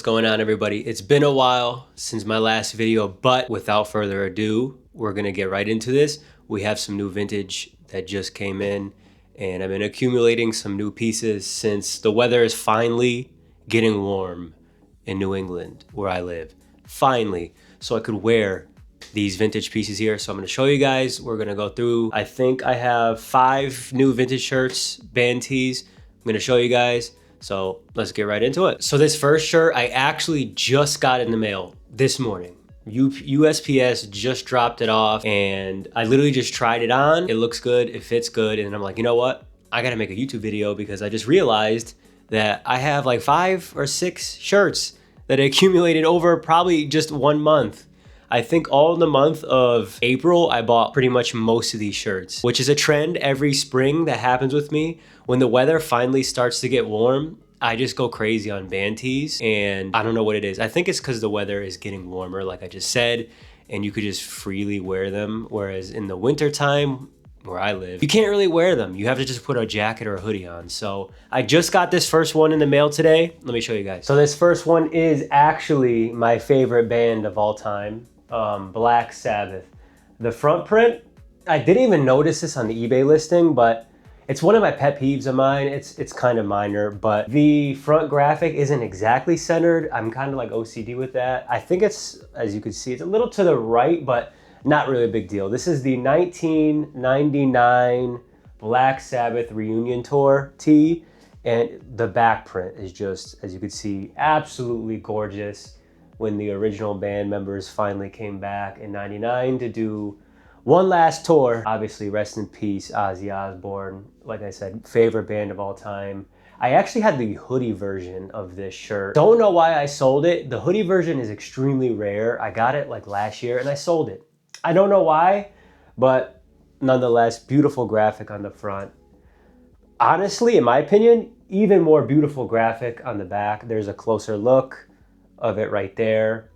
going on, everybody? It's been a while since my last video, but without further ado, we're gonna get right into this. We have some new vintage that just came in, and I've been accumulating some new pieces since the weather is finally getting warm in New England, where I live. Finally, so I could wear these vintage pieces here. So I'm gonna show you guys. We're gonna go through, I think I have 5 new vintage shirts, band tees. I'm gonna show you guys. So let's get right into it. So this first shirt, I actually just got in the mail this morning. USPS just dropped it off and I literally just tried it on. It looks good, it fits good. And I'm like, you know what? I gotta make a YouTube video because I just realized that I have like 5 or 6 shirts that I accumulated over probably just 1 month. I think all in the month of April, I bought pretty much most of these shirts, which is a trend every spring that happens with me. When the weather finally starts to get warm, I just go crazy on band tees, and I don't know what it is. I think it's because the weather is getting warmer, like I just said, and you could just freely wear them. Whereas in the winter time, where I live, you can't really wear them. You have to just put a jacket or a hoodie on. So I just got this first one in the mail today. Let me show you guys. So this first one is actually my favorite band of all time. Black Sabbath. The front print, I didn't even notice this on the eBay listing, but it's one of my pet peeves of mine. It's kind of minor, but the front graphic isn't exactly centered. I'm kind of like OCD with that. I think it's, as you can see, it's a little to the right, but not really a big deal. This is the 1999 Black Sabbath reunion tour tee, and the back print is just, as you can see, absolutely gorgeous. When the original band members finally came back in '99 to do one last tour. Obviously, rest in peace, Ozzy Osbourne. Like I said, favorite band of all time. I actually had the hoodie version of this shirt. Don't know why I sold it. The hoodie version is extremely rare. I got it like last year and I sold it. I don't know why, but nonetheless, beautiful graphic on the front. Honestly, in my opinion, even more beautiful graphic on the back. There's a closer look of it right there.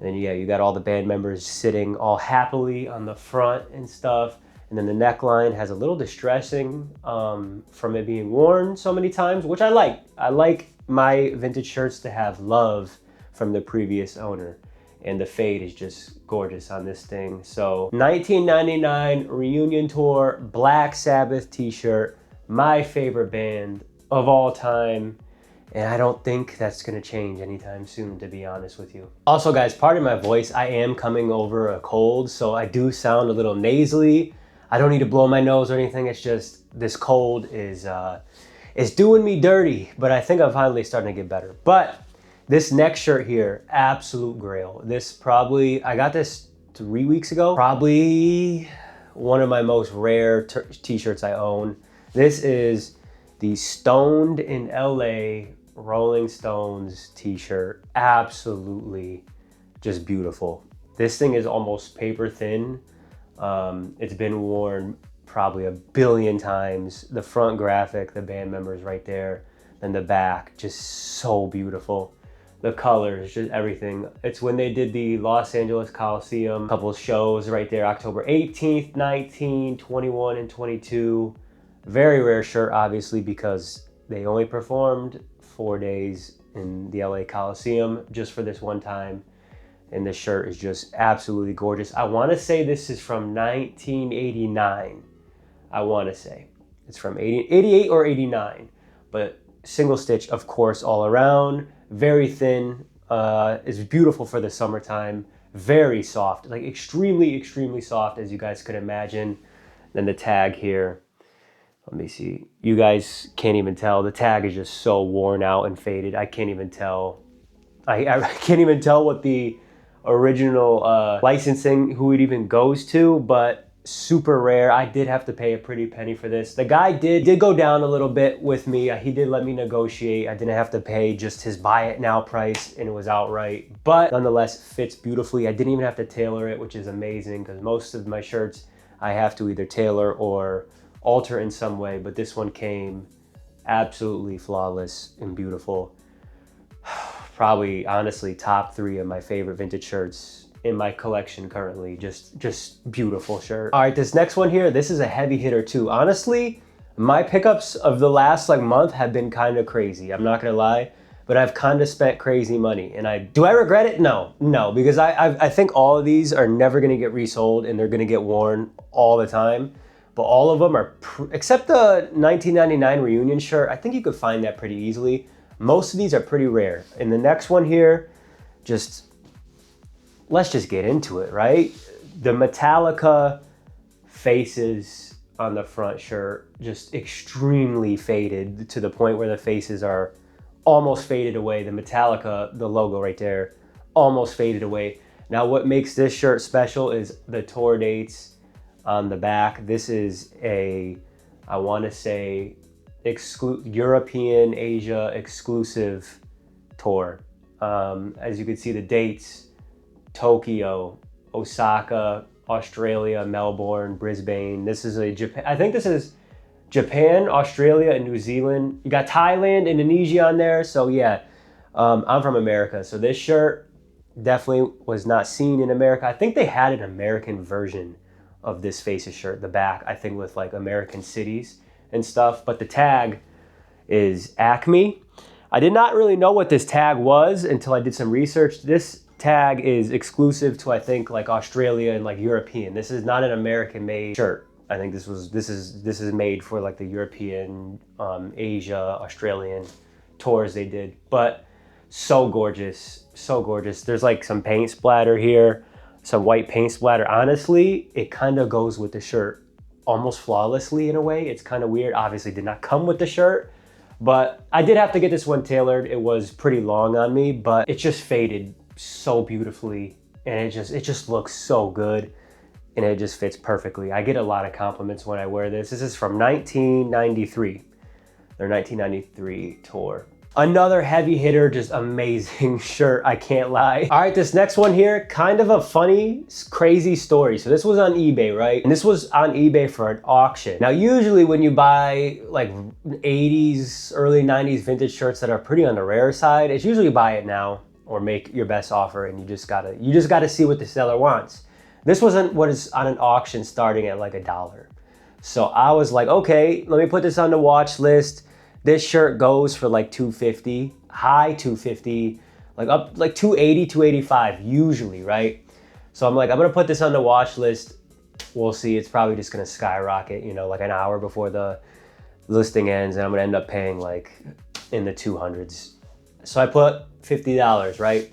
And then yeah, you got all the band members sitting all happily on the front and stuff. And then the neckline has a little distressing from it being worn so many times, which I like. I like my vintage shirts to have love from the previous owner. And the fade is just gorgeous on this thing. So 1999 reunion tour, Black Sabbath t-shirt, my favorite band of all time. And I don't think that's gonna change anytime soon, to be honest with you. Also guys, pardon my voice, I am coming over a cold, so I do sound a little nasally. I don't need to blow my nose or anything, it's just this cold is doing me dirty, but I think I'm finally starting to get better. But this next shirt here, absolute grail. This probably, I got this 3 weeks ago. Probably one of my most rare t-shirts I own. This is the Stoned in LA Rolling Stones t-shirt. Absolutely just beautiful. This thing is almost paper thin. It's been worn probably a billion times. The front graphic, the band members right there, and the back, just so beautiful. The colors, just everything. It's when they did the Los Angeles Coliseum, a couple of shows right there, October 18th, 19, 21, and 22. Very rare shirt, obviously, because they only performed 4 days in the LA Coliseum just for this one time. And this shirt is just absolutely gorgeous. I want to say this is from 1989. I want to say it's from 88 or 89, but single stitch, of course, all around. Very thin. It's beautiful for the summertime. Very soft, like extremely, extremely soft, as you guys could imagine. Then the tag here. Let me see. You guys can't even tell. The tag is just so worn out and faded. I can't even tell. I can't even tell what the original licensing, who it even goes to, but super rare. I did have to pay a pretty penny for this. The guy did go down a little bit with me. He did let me negotiate. I didn't have to pay just his buy it now price, and it was outright. But nonetheless, fits beautifully. I didn't even have to tailor it, which is amazing because most of my shirts I have to either tailor or alter in some way, but this one came absolutely flawless and beautiful. Probably, honestly, top 3 of my favorite vintage shirts in my collection currently. Just beautiful shirt. All right, this next one here, this is a heavy hitter too. Honestly, my pickups of the last month have been kind of crazy. I'm not gonna lie. but I've kind of spent crazy money. And do I regret it? No, because I think all of these are never gonna get resold and they're gonna get worn all the time. But all of them are, except the 1999 reunion shirt, I think you could find that pretty easily. Most of these are pretty rare. And the next one here, let's just get into it, right? The Metallica faces on the front shirt, just extremely faded to the point where the faces are almost faded away. The Metallica, the logo right there, almost faded away. Now what makes this shirt special is the tour dates on the back. This is I wanna say, European, Asia exclusive tour. As you can see the dates, Tokyo, Osaka, Australia, Melbourne, Brisbane. This is Japan. I think this is Japan, Australia, and New Zealand. You got Thailand, Indonesia on there. So yeah, I'm from America. So this shirt definitely was not seen in America. I think they had an American version of this Faces shirt, the back, I think with like American cities and stuff. But the tag is Acme. I did not really know what this tag was until I did some research. This tag is exclusive to, I think, like Australia and like European. This is not an American made shirt. I think this is made for like the European, Asia, Australian tours they did. But so gorgeous, so gorgeous. There's like some paint splatter here, some white paint splatter. Honestly, it kind of goes with the shirt almost flawlessly in a way. It's kind of weird. Obviously did not come with the shirt, but I did have to get this one tailored. It was pretty long on me, but it just faded so beautifully, and it just looks so good, and it just fits perfectly. I get a lot of compliments when I wear this. This is from 1993, their 1993 tour. Another heavy hitter, just amazing shirt, I can't lie. All right, this next one here, kind of a funny, crazy story. So this was on eBay, right? And this was on eBay for an auction. Now, usually when you buy like 80s, early 90s vintage shirts that are pretty on the rare side, it's usually buy it now or make your best offer, and you just gotta see what the seller wants. This wasn't what is on an auction starting at like $1. So I was like, okay, let me put this on the watch list. This shirt goes for like $250, high $250, like up like $280, $285 usually, right? So I'm like, I'm gonna put this on the watch list. We'll see, it's probably just gonna skyrocket, you know, like an hour before the listing ends, and I'm gonna end up paying like in the 200s. So I put $50, right?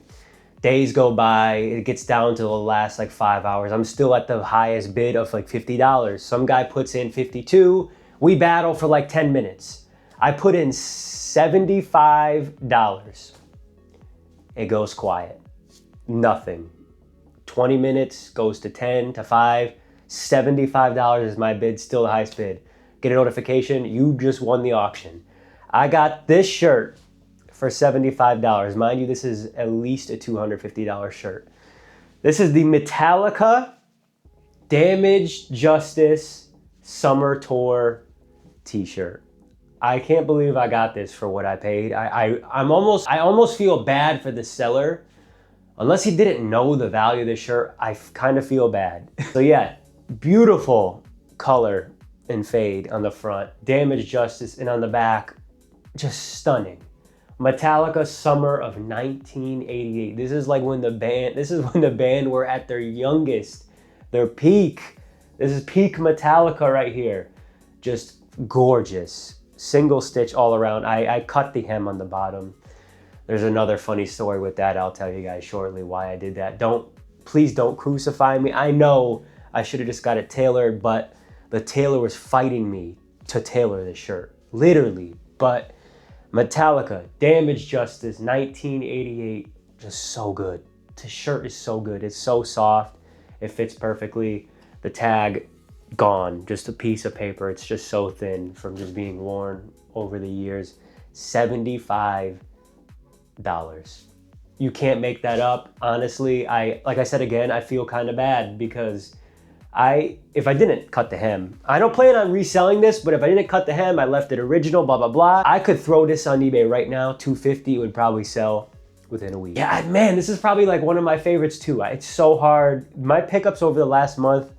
Days go by, it gets down to the last like 5 hours. I'm still at the highest bid of like $50. Some guy puts in 52. We battle for like 10 minutes. I put in $75. It goes quiet. Nothing. 20 minutes goes to 10 to 5. $75 is my bid, still the highest bid. Get a notification, you just won the auction. I got this shirt for $75. Mind you, this is at least a $250 shirt. This is the Metallica Damaged Justice Summer Tour t-shirt. I can't believe I got this for what I paid. I almost feel bad for the seller. Unless he didn't know the value of the shirt, I kind of feel bad. So yeah, beautiful color and fade on the front, Damaged Justice, and on the back, just stunning. Metallica Summer of 1988. This is when the band were at their youngest, their peak. This is peak Metallica right here. Just gorgeous. Single stitch all around. I cut the hem on the bottom. There's another funny story with that. I'll tell you guys shortly why I did that. Please don't crucify me. I know I should have just got it tailored, but the tailor was fighting me to tailor this shirt, literally. But Metallica, Damaged Justice, 1988, just so good. The shirt is so good. It's so soft. It fits perfectly. The tag, gone, just a piece of paper. It's just so thin from just being worn over the years. $75. You can't make that up. Honestly, like I said again, I feel kind of bad because if I didn't cut the hem, I don't plan on reselling this, but if I didn't cut the hem, I left it original, blah, blah, blah. I could throw this on eBay right now, $250, it would probably sell within a week. Yeah, man, this is probably like one of my favorites too. It's so hard. My pickups over the last month,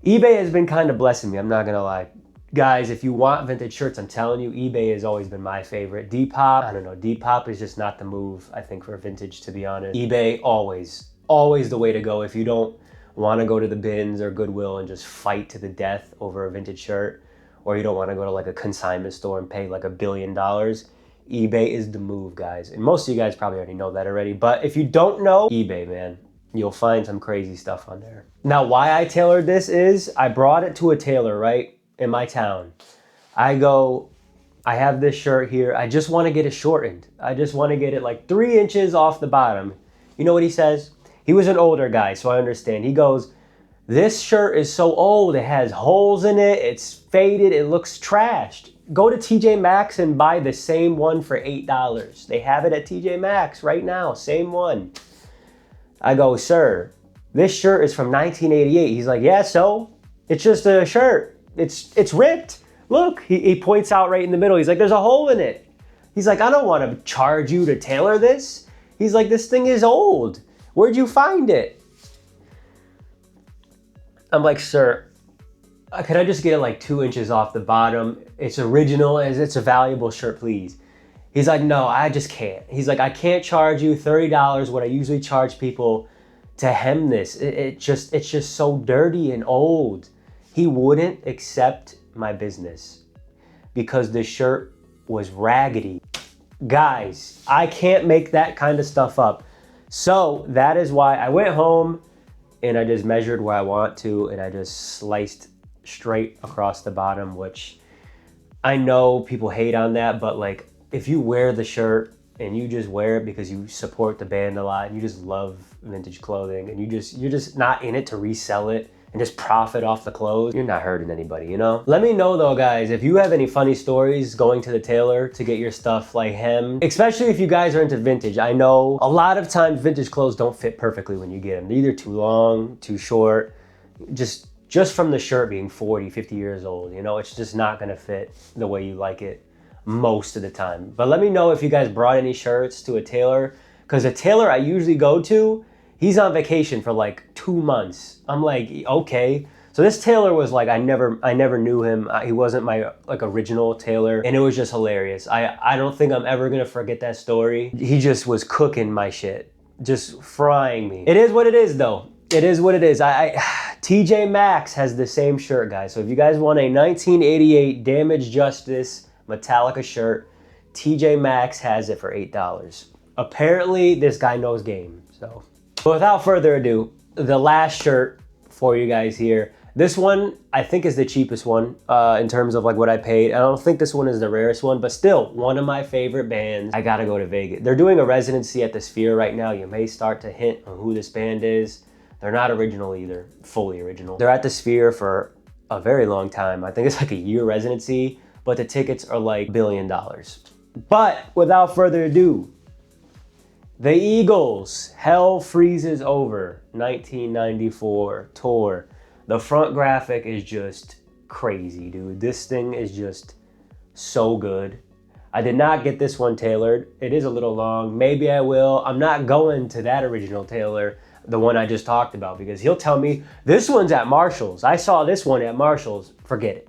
eBay has been kind of blessing me, I'm not gonna lie. Guys, if you want vintage shirts, I'm telling you, eBay has always been my favorite. Depop, I don't know, Depop is just not the move, I think, for vintage, to be honest. eBay, always the way to go. If you don't want to go to the bins or Goodwill and just fight to the death over a vintage shirt, or you don't want to go to like a consignment store and pay like $1 billion, eBay is the move, guys. And most of you guys probably already know that already, but if you don't know, eBay, man, you'll find some crazy stuff on there. Now, why I tailored this is I brought it to a tailor, right? In my town. I have this shirt here. I just want to get it shortened. I just want to get it like 3 inches off the bottom. You know what he says? He was an older guy, so I understand. He goes, this shirt is so old. It has holes in it. It's faded. It looks trashed. Go to TJ Maxx and buy the same one for $8. They have it at TJ Maxx right now. Same one. I go, sir, this shirt is from 1988. He's like, yeah, so? It's just a shirt. It's ripped. Look, he points out right in the middle. He's like, there's a hole in it. He's like, I don't want to charge you to tailor this. He's like, this thing is old. Where'd you find it? I'm like, sir, could I just get it like 2 inches off the bottom? It's original, it's a valuable shirt, please. He's like, no, I just can't. He's like, I can't charge you $30 what I usually charge people to hem this. It's just so dirty and old. He wouldn't accept my business because the shirt was raggedy. Guys, I can't make that kind of stuff up. So that is why I went home and I just measured where I want to, and I just sliced straight across the bottom, which I know people hate on that, but like if you wear the shirt and you just wear it because you support the band a lot and you just love vintage clothing and you're just not in it to resell it and just profit off the clothes, you're not hurting anybody, you know? Let me know though, guys, if you have any funny stories going to the tailor to get your stuff like hemmed, especially if you guys are into vintage. I know a lot of times vintage clothes don't fit perfectly when you get them. They're either too long, too short, just from the shirt being 40, 50 years old, you know, it's just not gonna fit the way you like it most of the time. But let me know if you guys brought any shirts to a tailor, because a tailor I usually go to, he's on vacation for like 2 months. I'm like, okay. So this tailor was like, I never knew him. He wasn't my like original tailor, and it was just hilarious. I don't think I'm ever gonna forget that story. He just was cooking my shit, just frying me. It is what it is though. It is what it is. TJ Maxx has the same shirt, guys. So if you guys want a 1988 Damage Justice Metallica shirt, TJ Maxx has it for $8. Apparently this guy knows game, so. But without further ado, the last shirt for you guys here. This one, I think, is the cheapest one in terms of like what I paid. I don't think this one is the rarest one, but still one of my favorite bands. I gotta go to Vegas. They're doing a residency at the Sphere right now. You may start to hint on who this band is. They're not original either, fully original. They're at the Sphere for a very long time. I think it's like a year residency, but the tickets are like $1 billion. But without further ado, the Eagles, Hell Freezes Over, 1994 tour. The front graphic is just crazy, dude. This thing is just so good. I did not get this one tailored. It is a little long. Maybe I will. I'm not going to that original tailor, the one I just talked about, because he'll tell me, this one's at Marshall's. I saw this one at Marshall's. Forget it.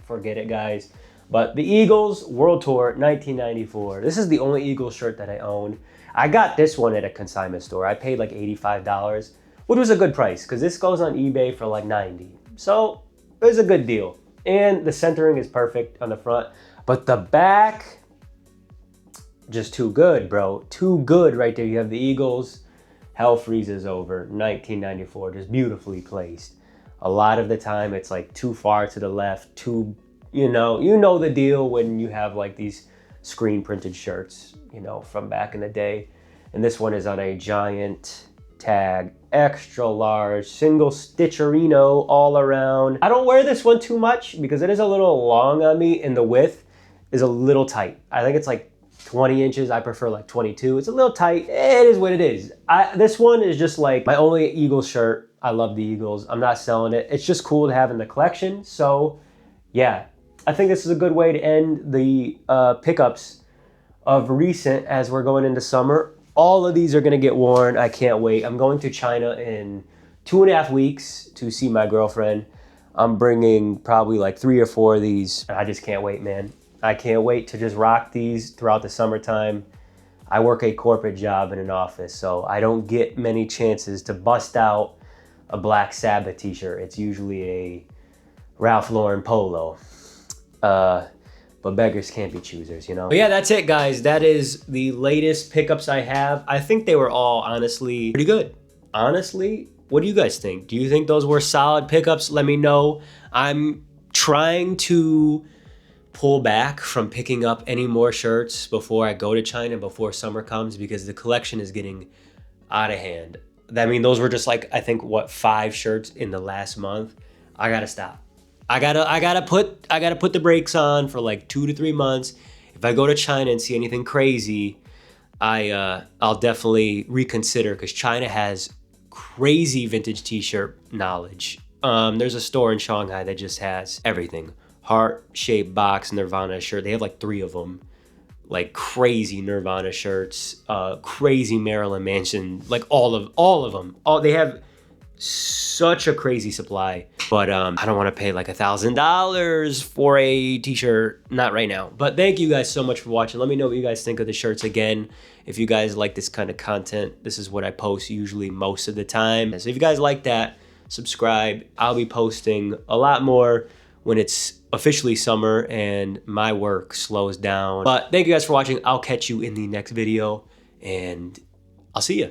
Forget it, guys. But the Eagles World Tour 1994. This is the only Eagles shirt that I own. I got this one at a consignment store. I paid like $85, which was a good price because this goes on eBay for like $90. So it was a good deal. And the centering is perfect on the front, but the back, just too good, bro. Too good right there. You have the Eagles, Hell Freezes Over, 1994, just beautifully placed. A lot of the time it's like too far to the left, too, you know the deal when you have like these screen printed shirts, you know, from back in the day. And this one is on a giant tag, extra large, single stitcherino all around. I don't wear this one too much because it is a little long on me and the width is a little tight. I think it's like 20 inches. I prefer like 22. It's a little tight. It is what it is. This one is just like my only Eagles shirt. I love the Eagles. I'm not selling it. It's just cool to have in the collection. So yeah, I think this is a good way to end the pickups of recent as we're going into summer. All of these are gonna get worn. I can't wait. I'm going to China in 2.5 weeks to see my girlfriend. I'm bringing probably like 3 or 4 of these. I just can't wait, man. I can't wait to just rock these throughout the summertime. I work a corporate job in an office, so I don't get many chances to bust out a Black Sabbath t-shirt. It's usually a Ralph Lauren polo. But beggars can't be choosers, you know? But yeah, that's it, guys. That is the latest pickups I have. I think they were all honestly pretty good. Honestly, what do you guys think? Do you think those were solid pickups? Let me know. I'm trying to pull back from picking up any more shirts before I go to China, before summer comes, because the collection is getting out of hand. I mean, those were just like, I think, what, 5 shirts in the last month. I gotta stop. I gotta put the brakes on for like 2 to 3 months. If I go to China and see anything crazy, I'll definitely reconsider, because China has crazy vintage t-shirt knowledge. There's a store in Shanghai that just has everything. Heart-shaped box Nirvana shirt. They have like 3 of them. Like crazy Nirvana shirts, crazy Marilyn Manson, like all of them. They have such a crazy supply, but I don't want to pay like $1,000 for a t-shirt, not right now. But thank you guys so much for watching. Let me know what you guys think of the shirts. Again, if you guys like this kind of content, this is what I post usually most of the time. So if you guys like that, subscribe. I'll be posting a lot more when it's officially summer and my work slows down. But thank you guys for watching. I'll catch you in the next video, and I'll see you.